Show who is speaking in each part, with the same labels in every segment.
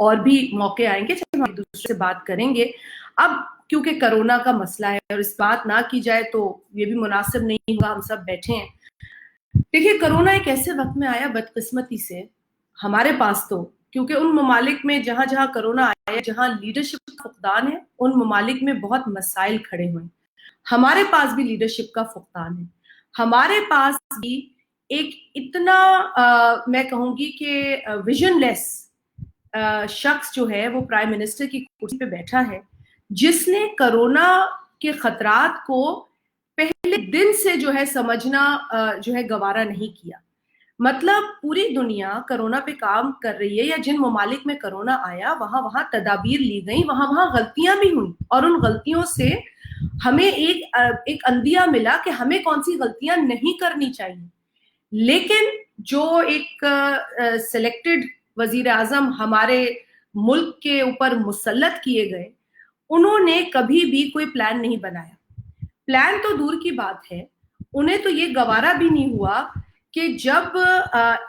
Speaker 1: اور بھی موقع آئیں گے جب ہم ایک دوسرے سے بات کریں گے. اب کیونکہ کرونا کا مسئلہ ہے اور اس بات نہ کی جائے تو یہ بھی مناسب نہیں ہوگا, ہم سب بیٹھے ہیں. دیکھیے کرونا ایک ایسے وقت میں آیا بدقسمتی سے ہمارے پاس, تو کیونکہ ان ممالک میں جہاں جہاں کرونا آیا, جہاں لیڈرشپ کا فقدان ہے, ان ممالک میں بہت مسائل کھڑے ہوئے. ہمارے پاس بھی لیڈرشپ کا فقدان ہے. ہمارے پاس بھی ایک اتنا میں کہوں گی کہ ویژن لیس شخص جو ہے وہ پرائم منسٹر کی کرسی پہ بیٹھا ہے, جس نے کرونا کے خطرات کو پہلے دن سے جو ہے سمجھنا جو ہے گوارا نہیں کیا. مطلب پوری دنیا کرونا پہ کام کر رہی ہے, یا جن ممالک میں کرونا آیا وہاں تدابیر لی گئیں, وہاں غلطیاں بھی ہوئیں, اور ان غلطیوں سے ہمیں ایک اندیہ ملا کہ ہمیں کون سی غلطیاں نہیں کرنی چاہیے. لیکن جو ایک سلیکٹڈ وزیر اعظم ہمارے ملک کے اوپر مسلط کیے گئے, انہوں نے کبھی بھی کوئی پلان نہیں بنایا. پلان تو دور کی بات ہے, انہیں تو یہ گوارا بھی نہیں ہوا کہ جب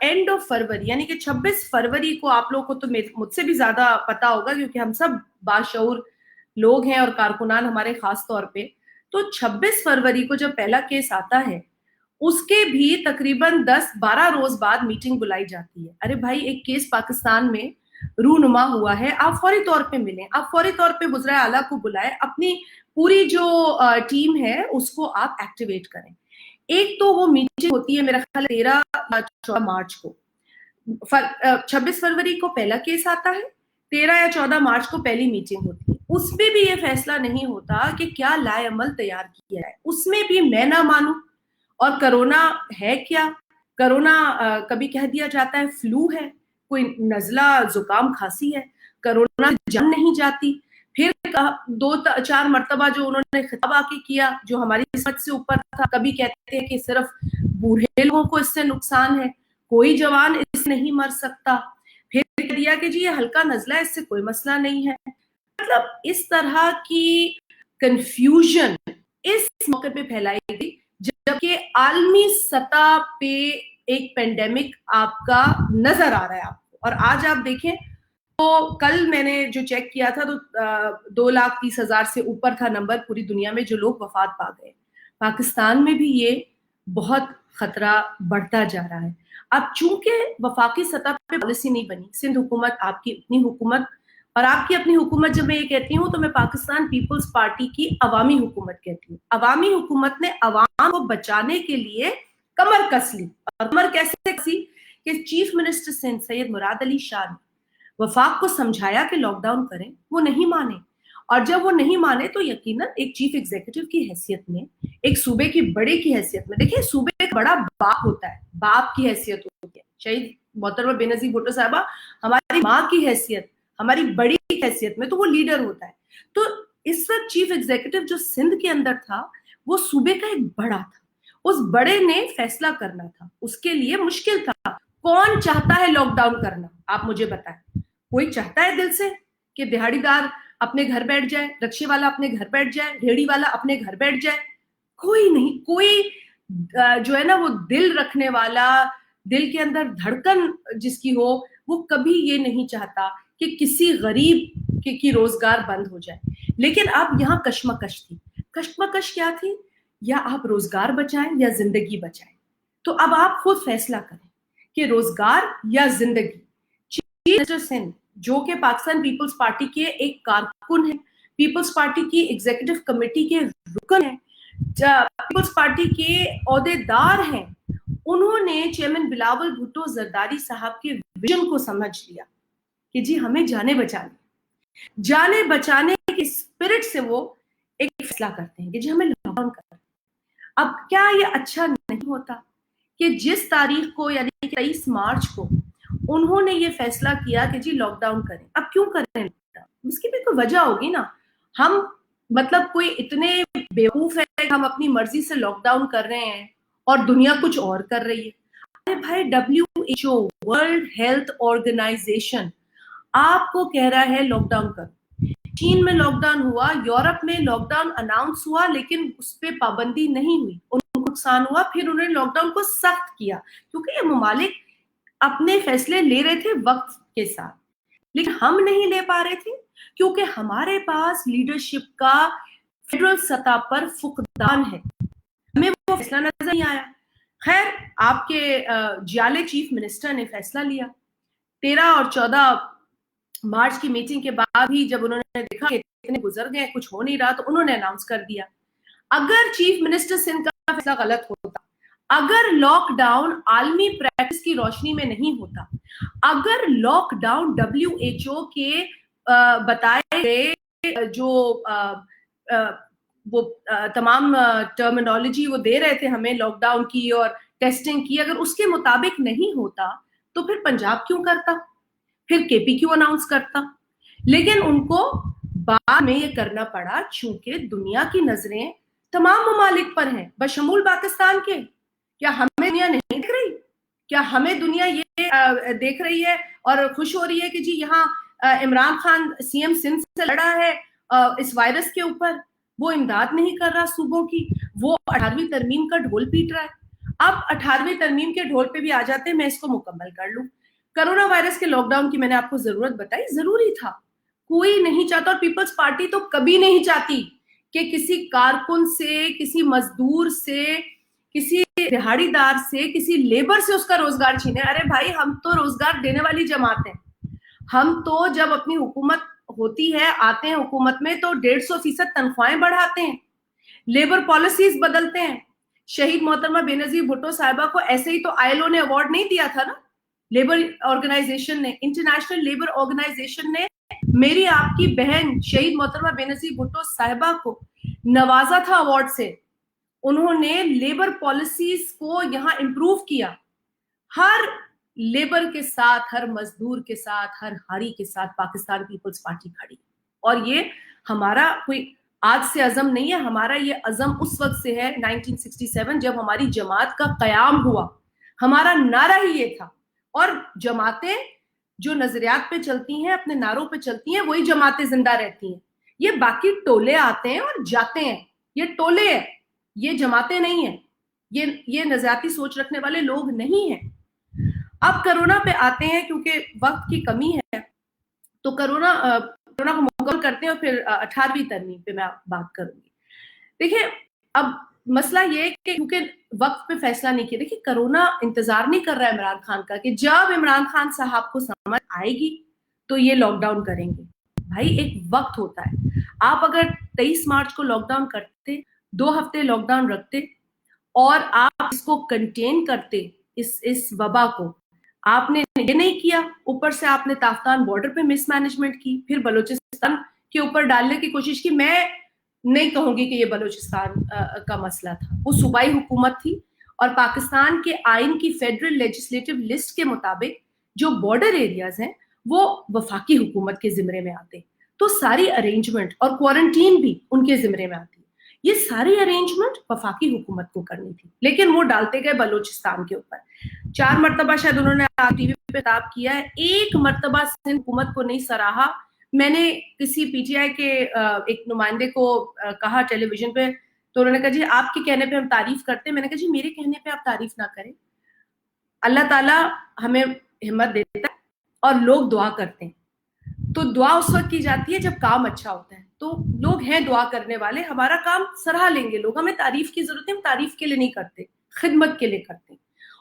Speaker 1: اینڈ آف فروری یعنی کہ 26 فروری کو, آپ لوگوں کو تو مجھ سے بھی زیادہ پتا ہوگا کیونکہ ہم سب باشعور لوگ ہیں اور کارکنان ہمارے خاص طور پہ, تو 26 فروری کو جب پہلا کیس آتا ہے اس کے بھی تقریباً 10-12 روز بعد میٹنگ بلائی جاتی ہے. ارے بھائی ایک کیس پاکستان میں رونما ہوا ہے, آپ فوری طور پہ ملیں, آپ فوری طور پہ وزرائے اعلیٰ کو بلائیں, اپنی پوری جو ٹیم ہے اس کو آپ ایکٹیویٹ کریں. ایک تو وہ میٹنگ ہوتی ہے میرا خیال 13 مارچ کو, 26 فروری کو پہلا کیس آتا ہے, 13 یا 14 مارچ کو پہلی میٹنگ ہوتی ہے. اس میں بھی یہ فیصلہ نہیں ہوتا کہ کیا لائے عمل تیار کیا ہے. اس میں بھی میں نہ مانوں, اور کرونا ہے کیا, کرونا کبھی کہہ دیا جاتا ہے فلو ہے, کوئی نزلہ زکام کھانسی ہے, کرونا جان نہیں جاتی. پھر 2-4 مرتبہ جو انہوں نے خطاب آ کے کیا جو ہماری قسمت سے اوپر تھا, کبھی کہتے ہیں کہ صرف بوڑھے لوگوں کو اس سے نقصان ہے, کوئی جوان اس سے نہیں مر سکتا, پھر کہہ دیا کہ جی یہ ہلکا نزلہ ہے, اس سے کوئی مسئلہ نہیں ہے. مطلب اس طرح کی کنفیوژن اس موقع پہ پھیلائی گئی جبکہ عالمی سطح پہ ایک پینڈیمک آپ کا نظر آ رہا ہے آپ کو. اور آج آپ دیکھیں تو کل میں نے جو چیک کیا تھا تو 2,30,000 سے اوپر تھا نمبر پوری دنیا میں جو لوگ وفات پا گئے. پاکستان میں بھی یہ بہت خطرہ بڑھتا جا رہا ہے. اب چونکہ وفاقی سطح پہ پالیسی نہیں بنی, سندھ حکومت آپ کی اپنی حکومت, اور آپ کی اپنی حکومت جب میں یہ کہتی ہوں تو میں پاکستان پیپلز پارٹی کی عوامی حکومت کہتی ہوں. عوامی حکومت نے عوام کو بچانے کے لیے کمر کس لی, اور کمر کیسے کسی کہ چیف منسٹر سندھ سید مراد علی شاہ نے وفاق کو سمجھایا کہ لاک ڈاؤن کریں, وہ نہیں مانے, اور جب وہ نہیں مانے تو یقیناً ایک چیف ایگزیکٹو کی حیثیت میں, ایک صوبے کی بڑے کی حیثیت میں, دیکھیں صوبے کا بڑا باپ ہوتا ہے, باپ کی حیثیت ہوتی ہے. شہید محترمہ بے نظیر بھٹو صاحبہ ہماری ماں کی حیثیت, ہماری بڑی حیثیت میں, تو وہ لیڈر ہوتا ہے. تو اس وقت چیف ایگزیکٹو جو سندھ کے اندر تھا وہ صوبے کا ایک بڑا تھا, اس بڑے نے فیصلہ کرنا تھا, اس کے لیے مشکل تھا. کون چاہتا ہے لاک ڈاؤن کرنا, آپ مجھے بتائیں. کوئی چاہتا ہے دل سے کہ دہاڑی دار اپنے گھر بیٹھ جائے, رکشے والا اپنے گھر بیٹھ جائے, ریڑھی والا اپنے گھر بیٹھ جائے؟ کوئی نہیں. کوئی جو ہے نا وہ دل رکھنے والا, دل کے اندر دھڑکن جس کی ہو, وہ کبھی یہ نہیں چاہتا کہ کسی غریب کی روزگار بند ہو جائے. لیکن اب یہاں کشمکش تھی. کشمکش کیا تھی؟ یا آپ روزگار بچائیں یا زندگی بچائیں. تو اب آپ خود فیصلہ کریں کہ روزگار یا زندگی. چیف منسٹر سندھ جو کہ پاکستان پیپلز پارٹی کے ایک کارکن ہیں, پیپلز پارٹی کی ایگزیکٹو کمیٹی کے رکن ہیں, پیپلز پارٹی کے عہدیدار ہیں, انہوں نے چیئرمین بلاول بھٹو زرداری صاحب کے ویژن کو سمجھ لیا کہ جی ہمیں جانے بچانے کے اسپرٹ سے وہ ایک فیصلہ کرتے ہیں کہ جی ہمیں لاک ڈاؤن کرنا. اب کیا یہ اچھا نہیں ہوتا کہ جس تاریخ کو یعنی 23 مارچ کو انہوں نے یہ فیصلہ کیا کہ جی لاک ڈاؤن کریں. اب کیوں کریں؟ اس کی بھی کوئی وجہ ہوگی نا. ہم مطلب کوئی اتنے بیوقوف ہے کہ ہم اپنی مرضی سے لاک ڈاؤن کر رہے ہیں اور دنیا کچھ اور کر رہی ہے. ارے بھائی WHO ورلڈ ہیلتھ آرگنائزیشن آپ کو کہہ رہا ہے لاک ڈاؤن کرو. چین میں لاک ڈاؤن ہوا, یورپ میں لاک ڈاؤن اناؤنس ہوا, لیکن اس پہ پابندی نہیں ہوئی, ان کو نقصان ہوا. پھر انہوں نے لاک ڈاؤن کو سخت کیا کیونکہ یہ ممالک اپنے فیصلے لے رہے تھے وقت کے ساتھ. لیکن ہم نہیں لے پا رہے تھے کیونکہ ہمارے پاس لیڈرشپ کا فیڈرل سطح پر فقدان ہے، ہمیں وہ فیصلہ نظر نہیں آیا۔ خیر آپ کے جیالے چیف منسٹر نے فیصلہ لیا 13 اور 14 مارچ کی میٹنگ کے بعد ہی، جب انہوں نے دیکھا کہ اتنے گزر گئے کچھ ہو نہیں رہا، تو انہوں نے اناؤنس کر دیا اگر چیف منسٹر سندھ کا فیصلہ غلط ہوتا، اگر لاک ڈاؤن عالمی پریکٹس کی روشنی میں نہیں ہوتا، اگر لاک ڈاؤن WHO کے بتائے گئے جو وہ تمام ٹرمینالوجی وہ دے رہے تھے ہمیں لاک ڈاؤن کی اور ٹیسٹنگ کی، اگر اس کے مطابق نہیں ہوتا تو پھر پنجاب کیوں کرتا، پھر KP کیوں اناؤنس کرتا؟ لیکن ان کو بعد میں یہ کرنا پڑا چونکہ دنیا کی نظریں تمام ممالک پر ہیں بشمول پاکستان کے۔ کیا ہمیں دنیا نہیں دیکھ رہی؟ کیا ہمیں دنیا یہ دیکھ رہی ہے اور خوش ہو رہی ہے کہ جی یہاں عمران خان CM سندھ سے لڑا ہے اس وائرس کے اوپر، وہ امداد نہیں کر رہا صوبوں کی، وہ 18ویں ترمیم کا ڈھول پیٹ رہا ہے۔ اب 18ویں ترمیم کے ڈھول پہ بھی آ جاتے ہیں، میں اس کو مکمل کر لوں۔ کرونا وائرس کے لاک ڈاؤن کی میں نے آپ کو ضرورت بتائی، ضروری تھا، کوئی نہیں چاہتا، اور پیپلز پارٹی تو کبھی نہیں چاہتی کہ کسی کارکن سے، کسی مزدور سے، کسی دہاڑی دار سے، کسی لیبر سے اس کا روزگار چھینے۔ ارے بھائی ہم تو روزگار دینے والی جماعت ہیں، ہم تو جب اپنی حکومت ہوتی ہے آتے ہیں حکومت میں تو 150% تنخواہیں بڑھاتے ہیں، لیبر پالیسیز بدلتے ہیں۔ شہید محترمہ بے نظیر بھٹو صاحبہ کو ایسے ہی تو ILO نے ایوارڈ نہیں دیا تھا نا، لیبر آرگنائزیشن نے، انٹرنیشنل لیبر آرگنائزیشن نے میری آپ کی بہن شہید محترمہ بے نظیر بھٹو صاحبہ کو نوازا تھا ایوارڈ سے۔ انہوں نے لیبر پالیسیز کو یہاں امپروو کیا، ہر لیبر کے ساتھ، ہر مزدور کے ساتھ، ہر ہاری کے ساتھ پاکستان پیپلز پارٹی کھڑی، اور یہ ہمارا کوئی آج سے عزم نہیں ہے، ہمارا یہ عزم اس وقت سے ہے 1967 جب ہماری جماعت کا قیام ہوا، ہمارا نعرہ ہی یہ تھا۔ اور جماعتیں جو نظریات پہ چلتی ہیں، اپنے نعروں پہ چلتی ہیں، وہی جماعتیں زندہ رہتی ہیں۔ یہ باقی ٹولے آتے ہیں اور جاتے ہیں، یہ ٹولے ہیں، یہ جماعتیں نہیں ہیں، یہ نظریاتی سوچ رکھنے والے لوگ نہیں ہیں۔ اب کرونا پہ آتے ہیں، کیونکہ وقت کی کمی ہے تو کرونا کو مکمل کرتے ہیں اور پھر 18ویں ترمیم پہ میں بات کروں گی۔ دیکھیں اب مسئلہ یہ ہے کہ کیونکہ وقت پہ فیصلہ نہیں کیا، دیکھیں کرونا انتظار نہیں کر رہا ہے عمران خان کا کہ جب عمران خان صاحب کو سمجھ آئے گی تو یہ لاک ڈاؤن کریں گے۔ بھائی ایک وقت ہوتا ہے، آپ اگر 23 مارچ کو لاک ڈاؤن کرتے، 2 ہفتے لاک ڈاؤن رکھتے اور آپ اس کو کنٹین کرتے، اس وبا کو، آپ نے یہ نہیں کیا، اوپر سے آپ نے تافتان بارڈر پہ مس مینجمنٹ کی، پھر بلوچستان کے اوپر ڈالنے کی کوشش کی۔ میں نہیں کہوں گی کہ یہ بلوچستان کا مسئلہ تھا، وہ صوبائی حکومت تھی، اور پاکستان کے آئین کی فیڈرل لیجسلیٹو لسٹ کے مطابق جو بارڈر ایریاز ہیں وہ وفاقی حکومت کے زمرے میں آتے، تو ساری ارینجمنٹ اور کوارنٹین بھی ان کے زمرے میں آتی۔ یہ ساری ارینجمنٹ وفاقی حکومت کو کرنی تھی، لیکن وہ ڈالتے گئے بلوچستان کے اوپر۔ 4 مرتبہ شاید انہوں نے ٹی وی پہ خطاب کیا ہے، ایک مرتبہ سندھ حکومت کو نہیں سراہا۔ میں نے کسی PTI کے ایک نمائندے کو کہا ٹیلی ویژن پہ، تو انہوں نے کہا جی آپ کے کہنے پہ ہم تعریف کرتے ہیں۔ میں نے کہا جی میرے کہنے پہ آپ تعریف نہ کریں، اللہ تعالیٰ ہمیں ہمت دیتا ہے اور لوگ دعا کرتے ہیں، تو دعا اس وقت کی جاتی ہے جب کام اچھا ہوتا ہے، تو لوگ ہیں دعا کرنے والے، ہمارا کام سراہ لیں گے لوگ، ہمیں تعریف کی ضرورت ہے، ہم تعریف کے لیے نہیں کرتے، خدمت کے لیے کرتے ہیں۔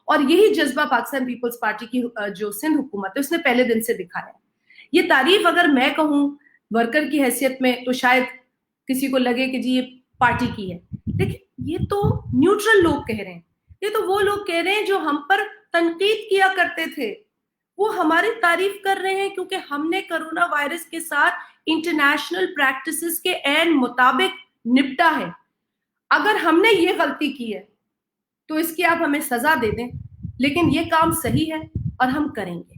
Speaker 1: اور یہی جذبہ پاکستان پیپلز پارٹی کی جو سندھ حکومت ہے اس نے پہلے دن سے دکھایا ہے۔ یہ تعریف اگر میں کہوں ورکر کی حیثیت میں تو شاید کسی کو لگے کہ جی یہ پارٹی کی ہے، لیکن یہ تو نیوٹرل لوگ کہہ رہے ہیں، یہ تو وہ لوگ کہہ رہے ہیں جو ہم پر تنقید کیا کرتے تھے، وہ ہماری تعریف کر رہے ہیں کیونکہ ہم نے کرونا وائرس کے ساتھ انٹرنیشنل پریکٹسز کے عین مطابق نپٹا ہے۔ اگر ہم نے یہ غلطی کی ہے تو اس کی آپ ہمیں سزا دے دیں، لیکن یہ کام صحیح ہے اور ہم کریں گے۔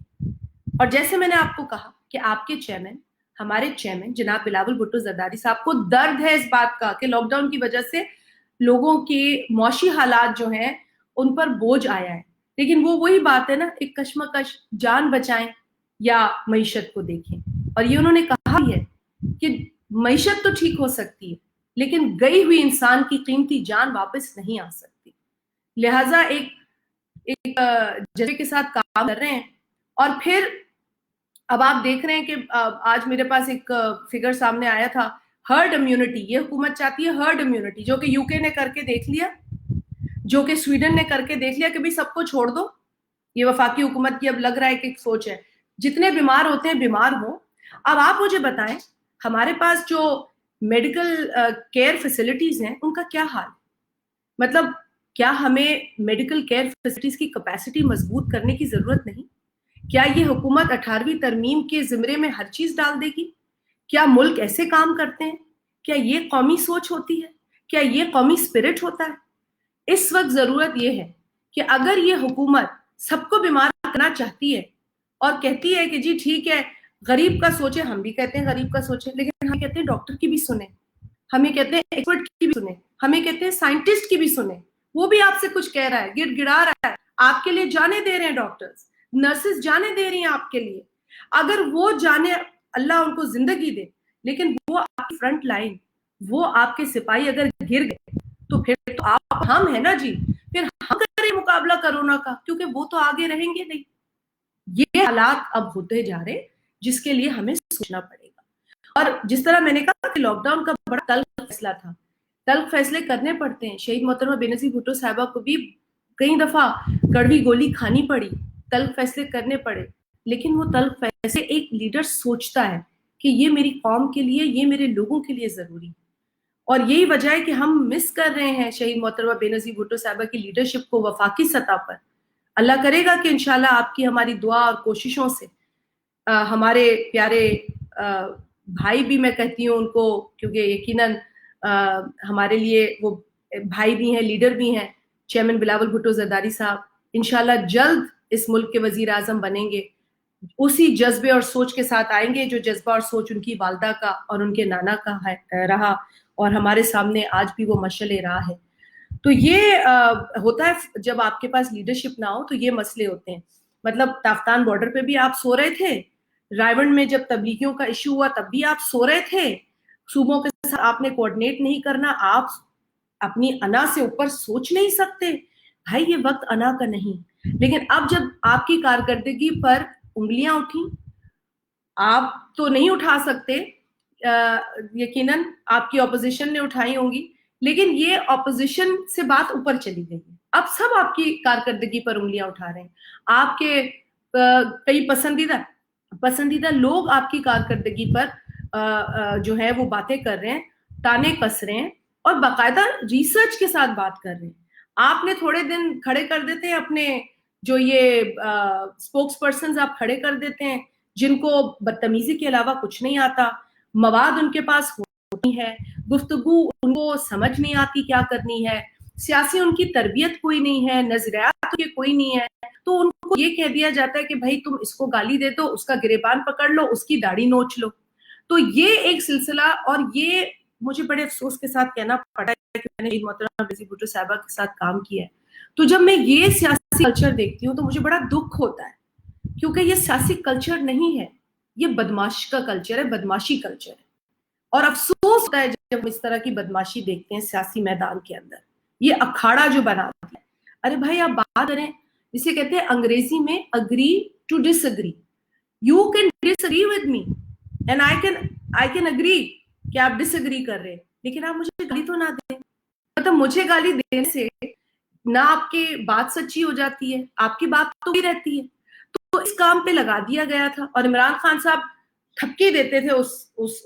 Speaker 1: اور جیسے میں نے آپ کو کہا کہ آپ کے چیئرمین، ہمارے چیئرمین جناب بلاول بھٹو زرداری صاحب کو درد ہے اس بات کا کہ لاک ڈاؤن کی وجہ سے لوگوں کے معاشی حالات جو ہیں ان پر بوجھ آیا ہے، لیکن وہ وہی بات ہے نا، ایک کشمکش، جان بچائیں یا معیشت کو دیکھیں۔ اور یہ انہوں نے کہا ہے کہ معیشت تو ٹھیک ہو سکتی ہے لیکن گئی ہوئی انسان کی قیمتی جان واپس نہیں آ سکتی، لہٰذا ایک جذبے کے ساتھ کام کر رہے ہیں۔ اور پھر اب آپ دیکھ رہے ہیں کہ آج میرے پاس ایک فگر سامنے آیا تھا، ہرڈ امیونٹی. یہ حکومت چاہتی ہے ہرڈ امیونٹی، جو کہ یو کے نے کر کے دیکھ لیا، جو کہ سویڈن نے کر کے دیکھ لیا کہ بھی سب کو چھوڑ دو. یہ وفاقی حکومت کی اب لگ رہا ہے کہ ایک سوچ ہے، جتنے بیمار ہوتے ہیں بیمار ہوں. اب آپ مجھے بتائیں ہمارے پاس جو میڈیکل کیئر فیسلٹیز ہیں ان کا کیا حال؟ مطلب کیا ہمیں میڈیکل کیئر فیسلٹیز کی کیپیسٹی مضبوط کرنے کی ضرورت نہیں؟ کیا یہ حکومت 18ویں ترمیم کے زمرے میں ہر چیز ڈال دے گی؟ کیا ملک ایسے کام کرتے ہیں؟ کیا یہ قومی سوچ ہوتی ہے؟ کیا یہ قومی اسپرٹ ہوتا ہے؟ اس وقت ضرورت یہ ہے کہ اگر یہ حکومت سب کو بیمار کرنا چاہتی ہے اور کہتی ہے کہ جی ٹھیک ہے غریب کا سوچے، ہم بھی کہتے ہیں غریب کا سوچے، لیکن ہم کہتے ہیں ڈاکٹر کی بھی سنیں، ہمیں کہتے ہیں ایکسپرٹ کی بھی سنیں، ہمیں کہتے ہیں سائنٹسٹ کی بھی سنیں. وہ بھی آپ سے کچھ کہہ رہا ہے، گڑ گڑا رہا ہے، آپ کے لیے جانے دے رہے ہیں، ڈاکٹرز نرسز جانے دے رہی ہیں آپ کے لیے. اگر وہ جانے اللہ ان کو زندگی دے، لیکن وہ آپ کی فرنٹ لائن، وہ آپ کے سپاہی اگر گر گئے تو پھر تو آپ ہم ہیں نا جی، پھر ہم کریں مقابلہ کرونا کا، کیونکہ وہ تو آگے رہیں گے نہیں. یہ حالات اب ہوتے جا رہے جس کے لیے ہمیں سوچنا پڑے گا. اور جس طرح میں نے کہا کہ لاک ڈاؤن کا بڑا تلخ فیصلہ تھا، تلخ فیصلے کرنے پڑتے ہیں. شہید محترمہ بے نظیر بھٹو صاحبہ کو بھی کئی دفعہ کڑوی گولی کھانی پڑی، تلخ فیصلے کرنے پڑے، لیکن وہ تلخ فیصلے ایک لیڈر سوچتا ہے کہ یہ میری قوم کے لیے، یہ میرے لوگوں کے لیے ضروری. اور یہی وجہ ہے کہ ہم مس کر رہے ہیں شہید محترمہ بے نظیر بھٹو صاحبہ کی لیڈرشپ کو وفاقی سطح پر. اللہ کرے گا کہ انشاءاللہ آپ کی ہماری دعا اور کوششوں سے ہمارے پیارے بھائی بھی میں کہتی ہوں ان کو، کیونکہ یقیناً ہمارے لیے وہ بھائی بھی ہیں، لیڈر بھی ہیں، چیئرمین بلاول بھٹو زرداری صاحب انشاءاللہ جلد اس ملک کے وزیر اعظم بنیں گے. اسی جذبے اور سوچ کے ساتھ آئیں گے جو جذبہ اور سوچ ان کی والدہ کا اور ان کے نانا کا رہا، اور ہمارے سامنے آج بھی وہ مشعل راہ ہے. تو یہ ہوتا ہے جب آپ کے پاس لیڈرشپ نہ ہو تو یہ مسئلے ہوتے ہیں. مطلب تافتان بارڈر پہ بھی آپ سو رہے تھے، رائیونڈ میں جب تبلیغیوں کا ایشو ہوا تب بھی آپ سو رہے تھے، صوبوں کے ساتھ آپ نے کوارڈینیٹ نہیں کرنا، آپ اپنی انا سے اوپر سوچ نہیں سکتے. بھائی یہ وقت انا کا نہیں. لیکن اب جب آپ کی کارکردگی پر انگلیاں اٹھیں، آپ تو نہیں اٹھا سکتے، یقیناً آپ کی اپوزیشن نے اٹھائی ہوں گی، لیکن یہ اپوزیشن سے بات اوپر چلی گئی ہے. اب سب آپ کی کارکردگی پر انگلیاں اٹھا رہے ہیں. آپ کے کئی پسندیدہ لوگ آپ کی کارکردگی پر جو ہے وہ باتیں کر رہے ہیں، تانے کس رہے ہیں اور باقاعدہ ریسرچ کے ساتھ بات کر رہے ہیں. آپ نے تھوڑے دن کھڑے کر دیتے ہیں اپنے جو یہ اسپوکس پرسنز آپ کھڑے کر دیتے ہیں جن کو بدتمیزی کے علاوہ کچھ نہیں آتا، مواد ان کے پاس ہوتی ہے، گفتگو ان کو سمجھ نہیں آتی کیا کرنی ہے، سیاسی ان کی تربیت کوئی نہیں ہے، نظریات کے کوئی نہیں ہے، تو ان کو یہ کہہ دیا جاتا ہے کہ بھائی تم اس کو گالی دے دو، اس کا گریبان پکڑ لو، اس کی داڑھی نوچ لو. تو یہ ایک سلسلہ، اور یہ مجھے بڑے افسوس کے ساتھ کہنا پڑا ہے کہ میں نے محترمہ بے نظیر بھٹو صاحبہ کے ساتھ کام کیا ہے. تو جب میں یہ سیاسی کلچر دیکھتی ہوں تو مجھے بڑا دکھ ہوتا ہے، کیونکہ یہ سیاسی کلچر نہیں ہے، یہ بدماش کا کلچر ہے، بدماشی کلچر ہے. اور افسوس ہوتا ہے جب اس طرح کی بدماشی دیکھتے ہیں سیاسی میدان کے اندر، یہ اکھاڑا جو بنا دیا ہے. ارے بھائی آپ بات کریں، جسے کہتے ہیں انگریزی میں agree to disagree. You can disagree with me and I can agree کہ آپ ڈس اگری کر رہے ہیں، لیکن آپ مجھے گالی تو نہ دیں. مطلب مجھے گالی دینے سے نہ آپ کی بات سچی ہو جاتی ہے، آپ کی بات تو بھی رہتی ہے. تو اس کام پہ لگا دیا گیا تھا، اور عمران خان صاحب تھپکی دیتے تھے،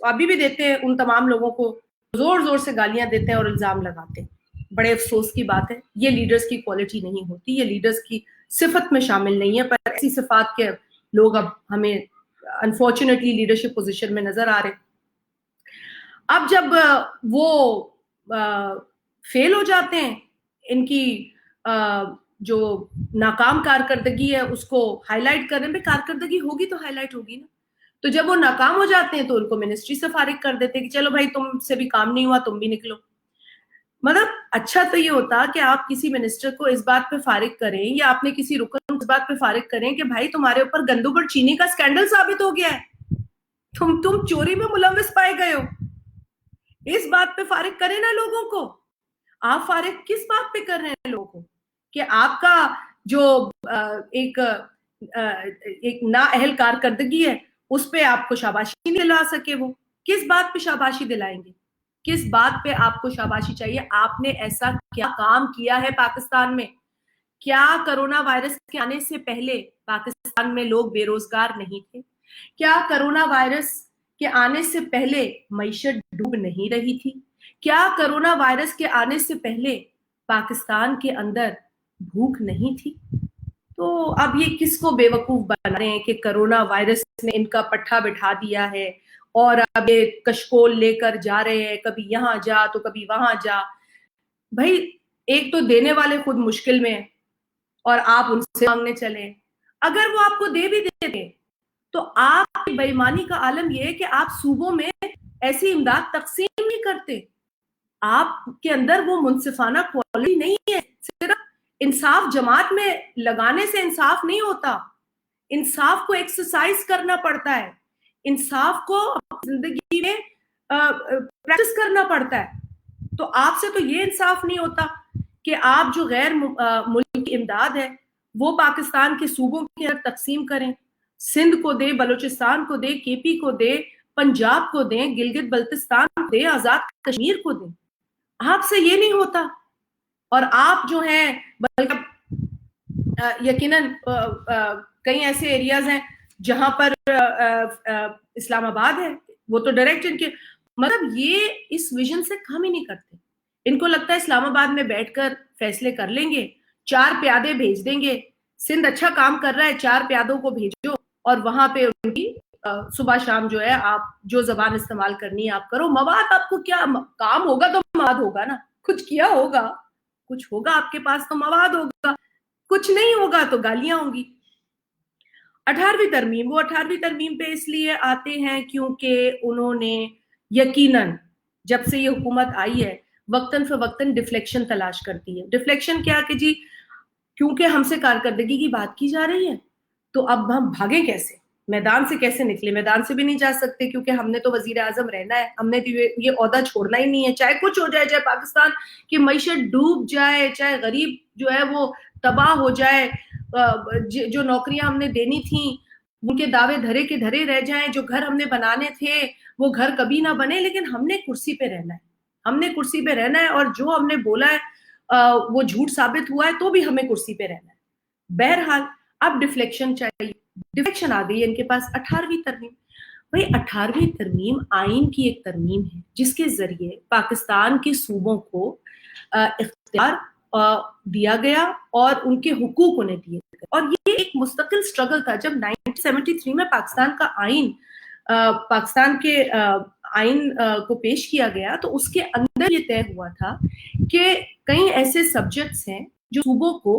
Speaker 1: ابھی بھی دیتے ہیں ان تمام لوگوں کو، زور زور سے گالیاں دیتے ہیں اور الزام لگاتے ہیں. بڑے افسوس کی بات ہے، یہ لیڈرز کی کوالٹی نہیں ہوتی، یہ لیڈرز کی صفت میں شامل نہیں ہے. پر ایسی صفات کے لوگ اب ہمیں انفارچونیٹلی لیڈرشپ پوزیشن میں نظر آ رہے. اب جب وہ فیل ہو جاتے ہیں، ان کی جو ناکام کارکردگی ہے اس کو ہائی لائٹ کرنے میں، کارکردگی ہوگی تو ہائی لائٹ ہوگی نا. تو جب وہ ناکام ہو جاتے ہیں تو ان کو منسٹری سے فارغ کر دیتے ہیں کہ چلو بھائی تم سے بھی کام نہیں ہوا، تم بھی نکلو. مطلب اچھا تو یہ ہوتا کہ آپ کسی منسٹر کو اس بات پہ فارغ کریں، یا آپ نے کسی رکن کو اس بات پہ فارغ کریں کہ بھائی تمہارے اوپر گندوبر چینی کا سکینڈل ثابت ہو گیا ہے، تم چوری میں ملوث پائے گئے ہو. اس بات پہ فارغ کریں نا لوگوں کو. آپ فارغ کس بات پہ کر رہے ہیں لوگوں کو کہ آپ کا جو ایک نااہل کارکردگی ہے اس پہ آپ کو شاباشی نہیں دلا سکے. وہ کس بات پہ شاباشی دلائیں گے؟ کس بات پہ آپ کو شاباشی چاہیے؟ آپ نے ایسا کیا کام کیا ہے پاکستان میں؟ کیا کرونا وائرس کے آنے سے پہلے پاکستان میں لوگ بے روزگار نہیں تھے؟ کیا کرونا وائرس کے آنے سے پہلے معیشت ڈوب نہیں رہی تھی؟ کیا کرونا وائرس کے آنے سے پہلے پاکستان کے اندر بھوک نہیں تھی؟ تو اب یہ کس کو بے وقوف بنا رہے ہیں کہ کرونا وائرس نے ان کا پٹھا بٹھا دیا ہے اور اب یہ کشکول لے کر جا رہے ہیں، کبھی یہاں جا تو کبھی وہاں جا. بھائی ایک تو دینے والے خود مشکل میں ہیں اور آپ ان سے مانگنے چلے. اگر وہ آپ کو دے بھی دیتے تو آپ کی بے ایمانی کا عالم یہ ہے کہ آپ صوبوں میں ایسی امداد تقسیم نہیں کرتے. آپ کے اندر وہ منصفانہ کوالٹی نہیں ہے. صرف انصاف جماعت میں لگانے سے انصاف نہیں ہوتا. انصاف کو ایکسرسائز کرنا پڑتا ہے. انصاف کو زندگی میں پریکٹس کرنا پڑتا ہے. تو آپ سے تو یہ انصاف نہیں ہوتا کہ آپ جو غیر ملکی امداد ہے وہ پاکستان کے صوبوں کے اندر تقسیم کریں. سندھ کو دیں، بلوچستان کو دیں، کے پی کو دیں، پنجاب کو دیں، گلگت بلتستان کو دیں، آزاد کشمیر کو دیں. آپ سے یہ نہیں ہوتا. اور آپ جو ہیں یقیناً کئی ایسے ایریاز ہیں جہاں پر اسلام آباد ہے، وہ تو ڈائریکٹ ان کے مطلب یہ اس ویژن سے کام ہی نہیں کرتے. ان کو لگتا ہے اسلام آباد میں بیٹھ کر فیصلے کر لیں گے، 4 پیادے بھیج دیں گے، سندھ اچھا کام کر رہا ہے 4 پیادوں کو بھیجو اور وہاں پہ ان کی صبح شام جو ہے آپ جو زبان استعمال کرنی ہے آپ کرو. مواد آپ کو کیا کام ہوگا تو مواد ہوگا نا. کچھ کیا ہوگا، کچھ ہوگا آپ کے پاس تو مواد ہوگا، کچھ نہیں ہوگا تو گالیاں ہوں گی. 18ویں ترمیم، وہ 18ویں ترمیم پہ اس لیے آتے ہیں کیونکہ انہوں نے یقیناً جب سے یہ حکومت آئی ہے وقتاً فوقتاً ڈیفلیکشن تلاش کرتی ہے. ڈیفلیکشن کیا کہ جی کیونکہ ہم سے کارکردگی کی بات کی جا رہی ہے تو اب ہم بھاگیں کیسے، میدان سے کیسے نکلے. میدان سے بھی نہیں جا سکتے کیونکہ ہم نے تو وزیر اعظم رہنا ہے، ہم نے یہ عہدہ چھوڑنا ہی نہیں ہے. چاہے کچھ ہو جائے، چاہے پاکستان کی معیشت ڈوب جائے، چاہے غریب جو ہے وہ تباہ ہو جائے، جو نوکریاں ہم نے دینی تھیں ان کے دعوے دھرے کے دھرے رہ جائیں، جو گھر ہم نے بنانے تھے وہ گھر کبھی نہ بنے، لیکن ہم نے کرسی پہ رہنا ہے. ہم نے کرسی پہ رہنا ہے اور جو ہم نے بولا ہے وہ جھوٹ ثابت ہوا ہے تو بھی ہمیں کرسی پہ رہنا ہے. بہرحال اب ڈیفلیکشن چاہیے. ڈیفلیکشن آ گئی ہے ان کے پاس. 18ویں ترمیم، بھائی 18ویں ترمیم آئین کی ایک ترمیم ہے جس کے ذریعے پاکستان کے صوبوں کو اختیار دیا گیا اور ان کے حقوق انہیں دیے گئے. اور یہ ایک مستقل سٹرگل تھا. جب 1973 میں پاکستان کا آئین پاکستان کے آئین کو پیش کیا گیا تو اس کے اندر یہ طے ہوا تھا کہ کئی ایسے سبجیکٹس ہیں جو صوبوں کو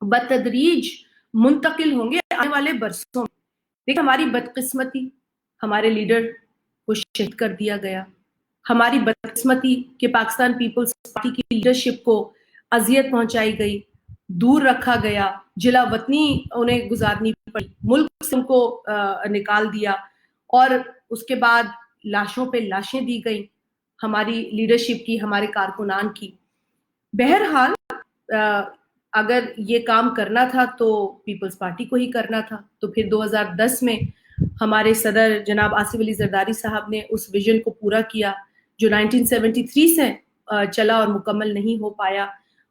Speaker 1: بتدریج منتقل ہوں گے آنے والے برسوں میں. دیکھ ہماری بدقسمتی، ہمارے لیڈر کو شہید کر دیا گیا. ہماری بدقسمتی کہ پاکستان پیپلز پارٹی کی لیڈرشپ کو اذیت پہنچائی گئی، دور رکھا گیا، جلا وطنی انہیں گزارنی پڑی، ملک سے ان کو نکال دیا اور اس کے بعد لاشوں پہ لاشیں دی گئیں ہماری لیڈرشپ کی، ہمارے کارکنان کی. بہرحال اگر یہ کام کرنا تھا تو پیپلز پارٹی کو ہی کرنا تھا. تو پھر 2010 میں ہمارے صدر جناب آصف علی زرداری صاحب نے اس ویژن کو پورا کیا جو 1973 سے چلا اور مکمل نہیں ہو پایا.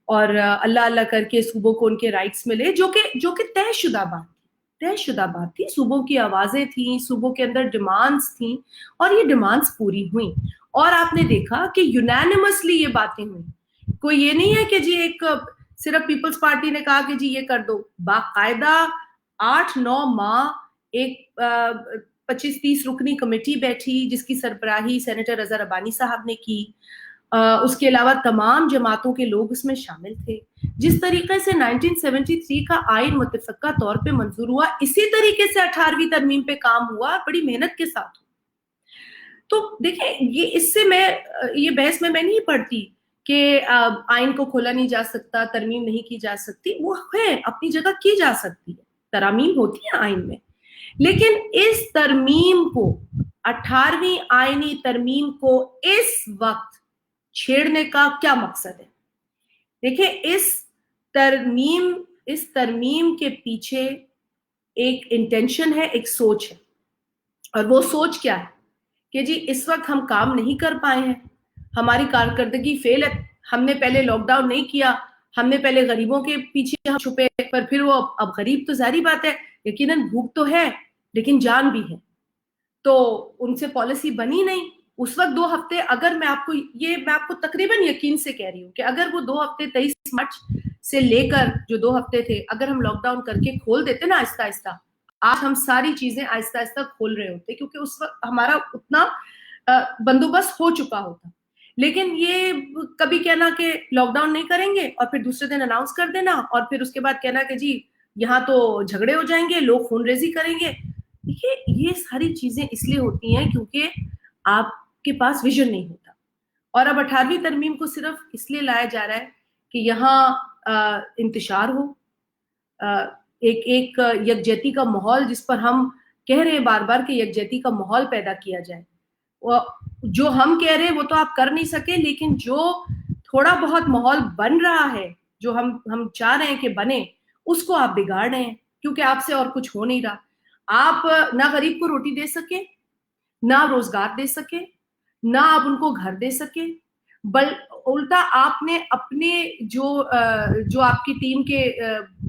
Speaker 1: اور اللہ اللہ کر کے صوبوں کو ان کے رائٹس ملے جو کہ طے شدہ بات تھی. صوبوں کی آوازیں تھیں، صوبوں کے اندر ڈیمانڈز تھیں اور یہ ڈیمانڈز پوری ہوئیں. اور آپ نے دیکھا کہ یونینیمسلی یہ باتیں ہوئیں. کوئی یہ نہیں ہے کہ جی ایک صرف پیپلز پارٹی نے کہا کہ جی یہ کر دو. باقاعدہ 8-9 ماہ ایک 25-30 رکنی کمیٹی بیٹھی جس کی سربراہی سینیٹر رضا ربانی صاحب نے کی. اس کے علاوہ تمام جماعتوں کے لوگ اس میں شامل تھے. جس طریقے سے 1973 کا آئین متفقہ طور پہ منظور ہوا اسی طریقے سے 18ویں ترمیم پہ کام ہوا بڑی محنت کے ساتھ. تو دیکھیں یہ اس سے میں یہ بحث میں نہیں پڑھتی کہ آئین کو کھولا نہیں جا سکتا، ترمیم نہیں کی جا سکتی. وہ ہے اپنی جگہ کی جا سکتی ہے، ترامیم ہوتی ہیں آئین میں. لیکن اس ترمیم کو 18ویں آئینی ترمیم کو اس وقت چھیڑنے کا کیا مقصد ہے؟ دیکھیں اس ترمیم کے پیچھے ایک انٹینشن ہے، ایک سوچ ہے. اور وہ سوچ کیا ہے کہ جی اس وقت ہم کام نہیں کر پائے ہیں, ہماری کارکردگی فیل ہے, ہم نے پہلے لاک ڈاؤن نہیں کیا, ہم نے پہلے غریبوں کے پیچھے ہم چھپے, پر پھر وہ اب غریب تو ظاہری بات ہے یقیناً بھوک تو ہے لیکن جان بھی ہے, تو ان سے پالیسی بنی نہیں. اس وقت 2 ہفتے, اگر میں آپ کو تقریباً یقین سے کہہ رہی ہوں کہ اگر وہ 2 ہفتے 23 مارچ سے لے کر جو 2 ہفتے تھے, اگر ہم لاک ڈاؤن کر کے کھول دیتے نا آہستہ آہستہ, آج ہم ساری چیزیں آہستہ آہستہ کھول رہے ہوتے, کیونکہ اس وقت ہمارا اتنا بندوبست ہو چکا ہوتا. لیکن یہ کبھی کہنا کہ لاک ڈاؤن نہیں کریں گے اور پھر دوسرے دن اناؤنس کر دینا اور پھر اس کے بعد کہنا کہ جی یہاں تو جھگڑے ہو جائیں گے, لوگ خون ریزی کریں گے. یہ ساری چیزیں اس لیے ہوتی ہیں کیونکہ آپ کے پاس ویژن نہیں ہوتا. اور اب 18ویں ترمیم کو صرف اس لیے لایا جا رہا ہے کہ یہاں انتشار ہو, ایک یکجہتی کا ماحول, جس پر ہم کہہ رہے ہیں بار بار کہ یکجہتی کا ماحول پیدا کیا جائے. جو ہم کہہ رہے ہیں وہ تو آپ کر نہیں سکے, لیکن جو تھوڑا بہت ماحول بن رہا ہے, جو ہم چاہ رہے ہیں کہ بنے, اس کو آپ بگاڑ رہے ہیں, کیونکہ آپ سے اور کچھ ہو نہیں رہا. آپ نہ غریب کو روٹی دے سکے, نہ روزگار دے سکے, نہ آپ ان کو گھر دے سکے, الٹا آپ نے اپنے جو آپ کی ٹیم کے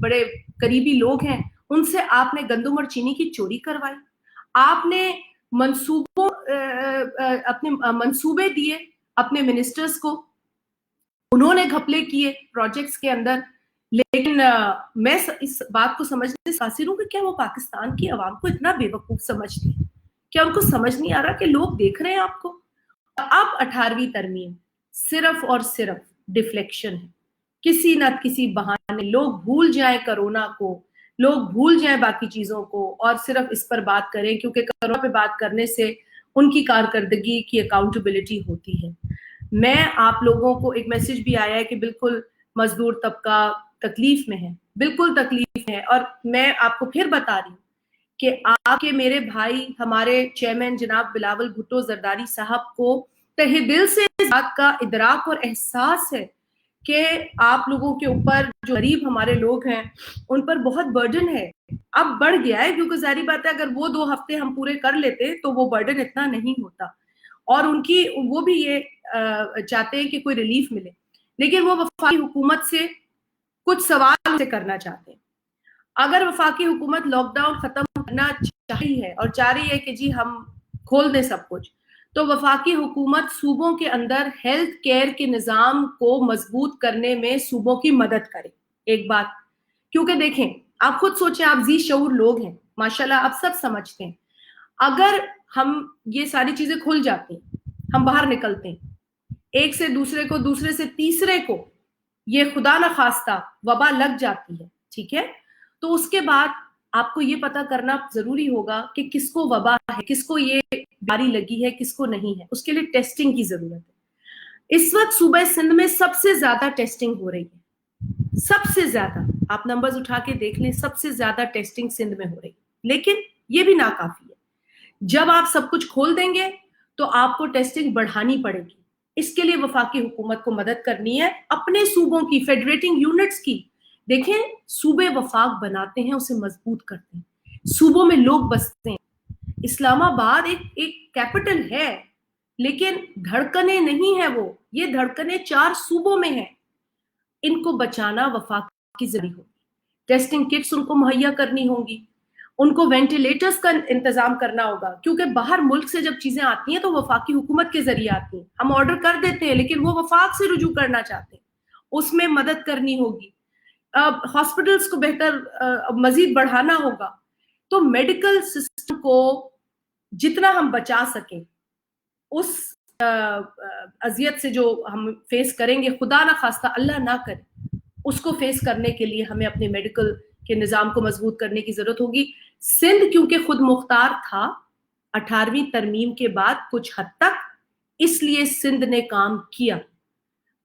Speaker 1: بڑے قریبی لوگ ہیں ان سے آپ نے گندم اور چینی کی چوری کروائی. آپ نے اپنے منصوبے دیے اپنے منسٹرز کو, انہوں نے گھپلے کیے پروجیکٹس کے اندر. لیکن میں اس بات کو سمجھنے سے قاصر ہوں کہ کیا وہ پاکستان کی عوام کو اتنا بے وقوف سمجھتی ہے؟ کیا ان کو سمجھ نہیں آ رہا کہ لوگ دیکھ رہے ہیں آپ کو؟ اب 18ویں ترمیم صرف اور صرف ڈیفلیکشن ہے, کسی نہ کسی بہانے لوگ بھول جائیں کرونا کو, لوگ بھول جائیں باقی چیزوں کو اور صرف اس پر بات کریں, کیونکہ کرونا پہ بات کرنے سے ان کی کارکردگی کی اکاؤنٹیبلٹی ہوتی ہے. میں آپ لوگوں کو ایک میسج بھی آیا ہے کہ بالکل مزدور طبقہ تکلیف میں ہے, بالکل تکلیف ہے, اور میں آپ کو پھر بتا رہی ہوں کہ آپ کے میرے بھائی ہمارے چیئرمین جناب بلاول بھٹو زرداری صاحب کو تہہ دل سے اس بات کا ادراک اور احساس ہے کہ آپ لوگوں کے اوپر جو غریب ہمارے لوگ ہیں ان پر بہت برڈن ہے. اب بڑھ گیا ہے کیونکہ ظاہری بات ہے اگر وہ 2 ہفتے ہم پورے کر لیتے تو وہ برڈن اتنا نہیں ہوتا, اور وہ بھی یہ چاہتے ہیں کہ کوئی ریلیف ملے. لیکن وہ وفاقی حکومت سے کچھ سوال سے کرنا چاہتے ہیں. اگر وفاقی حکومت لاک ڈاؤن ختم کرنا چاہی ہے اور چاہ رہی ہے کہ جی ہم کھول دیں سب کچھ, تو وفاقی حکومت صوبوں کے اندر ہیلتھ کیئر کے نظام کو مضبوط کرنے میں صوبوں کی مدد کرے. ایک بات, کیونکہ دیکھیں آپ خود سوچیں, آپ ذی شعور لوگ ہیں ماشاءاللہ, آپ سب سمجھتے ہیں. اگر ہم یہ ساری چیزیں کھل جاتی ہیں, ہم باہر نکلتے ہیں, ایک سے دوسرے کو, دوسرے سے تیسرے کو یہ خدا نہ خواستہ وبا لگ جاتی ہے, ٹھیک ہے, تو اس کے بعد آپ کو یہ پتا کرنا ضروری ہوگا کہ کس کو وبا ہے, کس کو یہ بیماری لگی ہے, کس کو نہیں ہے. اس کے لیے ٹیسٹنگ کی ضرورت ہے. اس وقت صوبہ سندھ میں سب سے زیادہ ٹیسٹنگ ہو رہی ہے, سب سے زیادہ. آپ نمبرز اٹھا کے دیکھ لیں, سب سے زیادہ ٹیسٹنگ سندھ میں ہو رہی ہے. لیکن یہ بھی ناکافی ہے. جب آپ سب کچھ کھول دیں گے تو آپ کو ٹیسٹنگ بڑھانی پڑے گی. اس کے لیے وفاقی حکومت کو مدد کرنی ہے اپنے صوبوں کی, فیڈریٹنگ یونٹس کی. دیکھیں صوبے وفاق بناتے ہیں, اسے مضبوط کرتے ہیں, صوبوں میں لوگ بستے ہیں. اسلام آباد ایک کیپٹل ہے لیکن دھڑکنیں نہیں ہے وہ, یہ دھڑکنیں 4 صوبوں میں ہیں. ان کو بچانا وفاق کی ذریعہ ہوگی. ٹیسٹنگ کٹس ان کو مہیا کرنی ہوں گی, ان کو وینٹیلیٹرز کا انتظام کرنا ہوگا, کیونکہ باہر ملک سے جب چیزیں آتی ہیں تو وفاقی حکومت کے ذریعے آتی ہیں. ہم آرڈر کر دیتے ہیں لیکن وہ وفاق سے رجوع کرنا چاہتے ہیں, اس میں مدد کرنی ہوگی. ہاسپٹلز کو بہتر مزید بڑھانا ہوگا. تو میڈیکل سسٹم کو جتنا ہم بچا سکیں اس اذیت سے جو ہم فیس کریں گے, خدا نہ خواستہ اللہ نہ کرے, اس کو فیس کرنے کے لیے ہمیں اپنے میڈیکل کے نظام کو مضبوط کرنے کی ضرورت ہوگی. سندھ کیونکہ خود مختار تھا 18ویں ترمیم کے بعد کچھ حد تک, اس لیے سندھ نے کام کیا.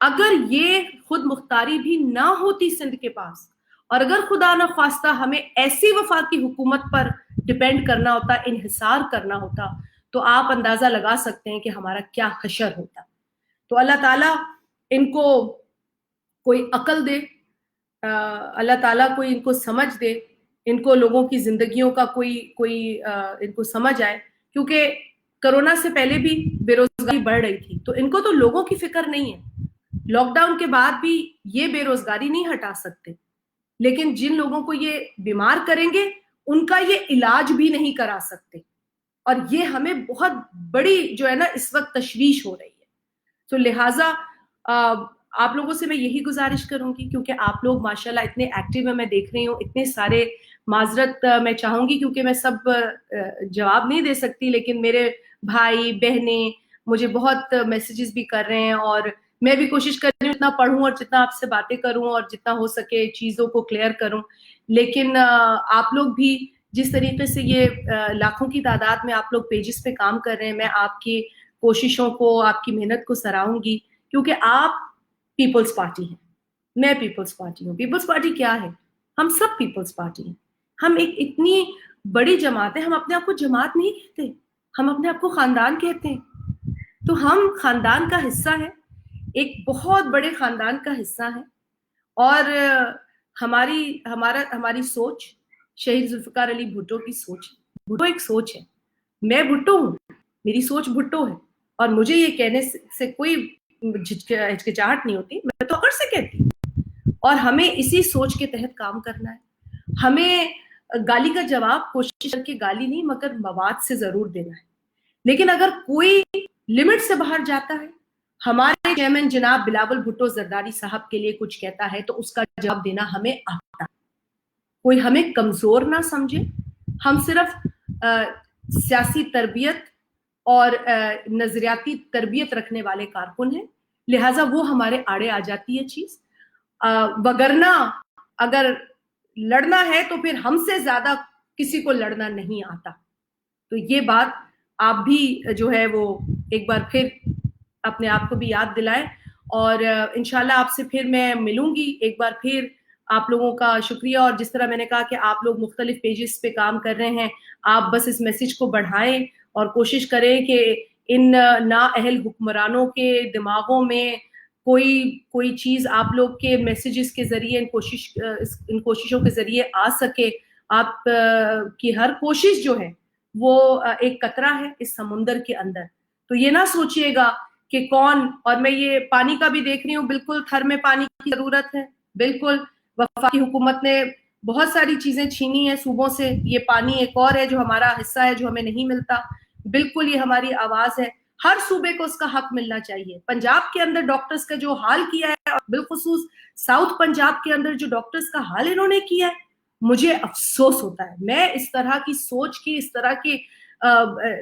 Speaker 1: اگر یہ خود مختاری بھی نہ ہوتی سندھ کے پاس, اور اگر خدا نہ خواستہ ہمیں ایسی وفاقی حکومت پر ڈیپینڈ کرنا ہوتا, انحصار کرنا ہوتا, تو آپ اندازہ لگا سکتے ہیں کہ ہمارا کیا حشر ہوتا. تو اللہ تعالیٰ ان کو کوئی عقل دے, اللہ تعالیٰ کوئی ان کو سمجھ دے, ان کو لوگوں کی زندگیوں کا کوئی ان کو سمجھ آئے کیونکہ کرونا سے پہلے بھی بے روزگاری بڑھ رہی تھی، تو ان کو تو لوگوں کی فکر نہیں ہے. لاک ڈاؤن کے بعد بھی یہ بے روزگاری نہیں ہٹا سکتے، لیکن جن لوگوں کو یہ بیمار کریں گے ان کا یہ علاج بھی نہیں کرا سکتے. اور یہ ہمیں بہت بڑی جو ہے نا اس وقت تشویش ہو رہی ہے. تو لہٰذا آپ لوگوں سے میں یہی گزارش کروں گی، کیونکہ آپ لوگ ماشاءاللہ اتنے ایکٹیو ہیں، میں دیکھ رہی ہوں اتنے سارے. معذرت میں چاہوں گی کیونکہ میں سب جواب نہیں دے سکتی، لیکن میرے بھائی بہنیں مجھے بہت میسیجز بھی کر رہے ہیں، اور میں بھی کوشش کر رہی ہوں اتنا پڑھوں اور جتنا آپ سے باتیں کروں اور جتنا ہو سکے چیزوں کو کلیئر کروں. لیکن آپ لوگ بھی جس طریقے سے یہ لاکھوں کی تعداد میں آپ لوگ پیجز پہ کام کر رہے ہیں، میں آپ کی کوششوں کو، آپ کی محنت کو سراہوں گی، کیونکہ آپ پیپلز پارٹی ہیں، میں پیپلز پارٹی ہوں. پیپلز پارٹی کیا ہے؟ ہم سب پیپلز پارٹی ہیں. ہم ایک اتنی بڑی جماعت ہے. ہم اپنے آپ کو جماعت نہیں کہتے، ہم اپنے آپ کو خاندان کہتے ہیں. تو ہم خاندان کا حصہ ہیں، ایک بہت بڑے خاندان کا حصہ ہیں. اور ہماری سوچ شہید ذوالفقار علی بھٹو کی سوچ ہے. بھٹو ایک سوچ ہے، میں بھٹو ہوں، میری سوچ بھٹو ہے، اور مجھے یہ کہنے سے کوئی ہچکچاہٹ نہیں ہوتی، میں تو فخر سے کہتی ہوں. اور ہمیں اسی سوچ کے تحت کام کرنا ہے. ہمیں گالی کا جواب کوشش کر کے گالی نہیں مگر مواد سے ضرور دینا ہے. لیکن اگر کوئی لمٹ سے باہر جاتا ہے، ہمارے چیئرمین جناب بلاول بھٹو زرداری صاحب کے لیے کچھ کہتا ہے تو اس کا جواب دینا ہمیں آتا ہے. کوئی ہمیں کمزور نہ سمجھے. ہم صرف سیاسی تربیت اور نظریاتی تربیت رکھنے والے کارکن ہیں، لہٰذا وہ ہمارے آڑے آ جاتی ہے چیز. وگرنہ اگر لڑنا ہے تو پھر ہم سے زیادہ کسی کو لڑنا نہیں آتا. تو یہ بات آپ بھی جو ہے وہ ایک بار پھر اپنے آپ کو بھی یاد دلائیں. اور انشاءاللہ آپ سے پھر میں ملوں گی. ایک بار پھر آپ لوگوں کا شکریہ. اور جس طرح میں نے کہا کہ آپ لوگ مختلف پیجز پہ کام کر رہے ہیں، آپ بس اس میسج کو بڑھائیں اور کوشش کریں کہ ان نااہل حکمرانوں کے دماغوں میں کوئی چیز آپ لوگ کے میسیجز کے ذریعے ان کوششوں کے ذریعے آ سکے. آپ کی ہر کوشش جو ہے وہ ایک قطرہ ہے اس سمندر کے اندر. تو یہ نہ سوچئے گا کہ کون. اور میں یہ پانی کا بھی دیکھ رہی ہوں، بالکل تھر میں پانی کی ضرورت ہے. بالکل وفاقی حکومت نے بہت ساری چیزیں چھینی ہیں صوبوں سے. یہ پانی ایک اور ہے جو ہمارا حصہ ہے، جو ہمیں نہیں ملتا. بالکل یہ ہماری آواز ہے. ہر صوبے کو اس کا حق ملنا چاہیے. پنجاب کے اندر ڈاکٹرز کا جو حال کیا ہے، اور بالخصوص ساؤتھ پنجاب کے اندر جو ڈاکٹرز کا حال انہوں نے کیا ہے، مجھے افسوس ہوتا ہے. میں اس طرح کی سوچ کی، اس طرح کی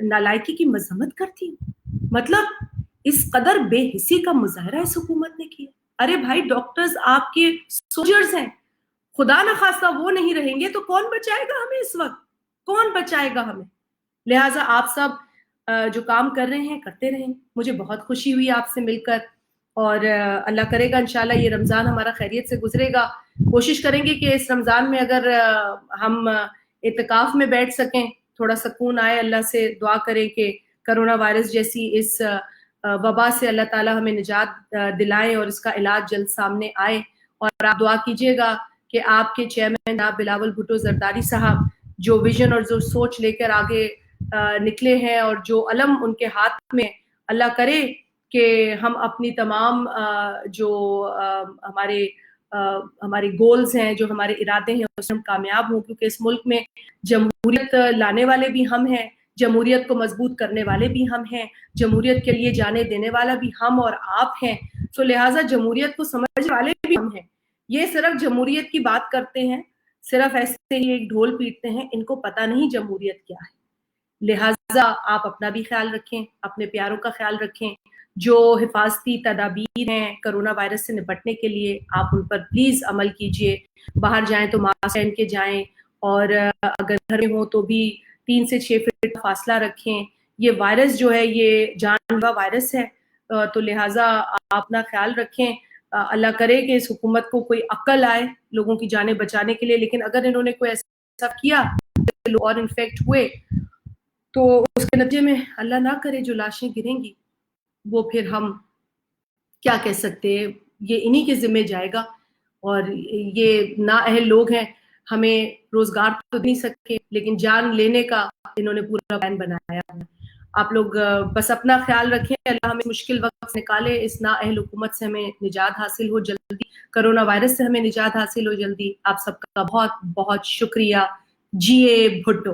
Speaker 1: نالائکی کی مذمت کرتی ہوں. مطلب اس قدر بے حسی کا مظاہرہ اس حکومت نے کیا. ارے بھائی، ڈاکٹرز آپ کے سولجرز ہیں. خدا نخواستہ وہ نہیں رہیں گے تو کون بچائے گا ہمیں اس وقت؟ کون بچائے گا ہمیں؟ لہٰذا آپ سب جو کام کر رہے ہیں کرتے رہیں. مجھے بہت خوشی ہوئی آپ سے مل کر، اور اللہ کرے گا انشاءاللہ یہ رمضان ہمارا خیریت سے گزرے گا. کوشش کریں گے کہ اس رمضان میں اگر ہم اعتکاف میں بیٹھ سکیں، تھوڑا سکون آئے. اللہ سے دعا کریں کہ کرونا وائرس جیسی اس وبا سے اللہ تعالیٰ ہمیں نجات دلائیں اور اس کا علاج جلد سامنے آئے. اور آپ دعا کیجئے گا کہ آپ کے چیئرمین جناب بلاول بھٹو زرداری صاحب جو ویژن اور جو سوچ لے کر آگے نکلے ہیں، اور جو علم ان کے ہاتھ میں، اللہ کرے کہ ہم اپنی تمام جو ہمارے گولز ہیں، جو ہمارے ارادے ہیں، اس میں ہم کامیاب ہوں. کیونکہ اس ملک میں جمہوریت لانے والے بھی ہم ہیں، جمہوریت کو مضبوط کرنے والے بھی ہم ہیں، جمہوریت کے لیے جانے دینے والا بھی ہم اور آپ ہیں. تو لہٰذا جمہوریت کو سمجھنے والے بھی ہم ہیں. یہ صرف جمہوریت کی بات کرتے ہیں، صرف ایسے ہی ایک ڈھول پیٹتے ہیں، ان کو پتہ نہیں جمہوریت کیا ہے. لہٰذا آپ اپنا بھی خیال رکھیں، اپنے پیاروں کا خیال رکھیں. جو حفاظتی تدابیر ہیں کرونا وائرس سے نپٹنے کے لیے، آپ ان پر پلیز عمل کیجئے. باہر جائیں تو ماسک پہن کے جائیں، اور اگر گھر میں ہوں تو بھی 3 سے 6 فٹ فاصلہ رکھیں. یہ وائرس جو ہے یہ جان لیوا وائرس ہے، تو لہٰذا آپ اپنا خیال رکھیں. اللہ کرے کہ اس حکومت کو کوئی عقل آئے لوگوں کی جانیں بچانے کے لیے. لیکن اگر انہوں نے کوئی ایسا کیا اور انفیکٹ ہوئے تو اس کے نتیجے میں اللہ نہ کرے جو لاشیں گریں گی، وہ پھر ہم کیا کہہ سکتے ہیں، یہ انہی کے ذمہ جائے گا. اور یہ نااہل لوگ ہیں. ہمیں روزگار تو نہیں سکے لیکن جان لینے کا انہوں نے پورا پلان بنایا ہے. آپ لوگ بس اپنا خیال رکھیں, اللہ ہمیں مشکل وقت نکالے, اس نااہل حکومت سے ہمیں نجات حاصل ہو جلدی, کرونا وائرس سے ہمیں نجات حاصل ہو جلدی. آپ سب کا بہت بہت شکریہ. جی اے بھٹو.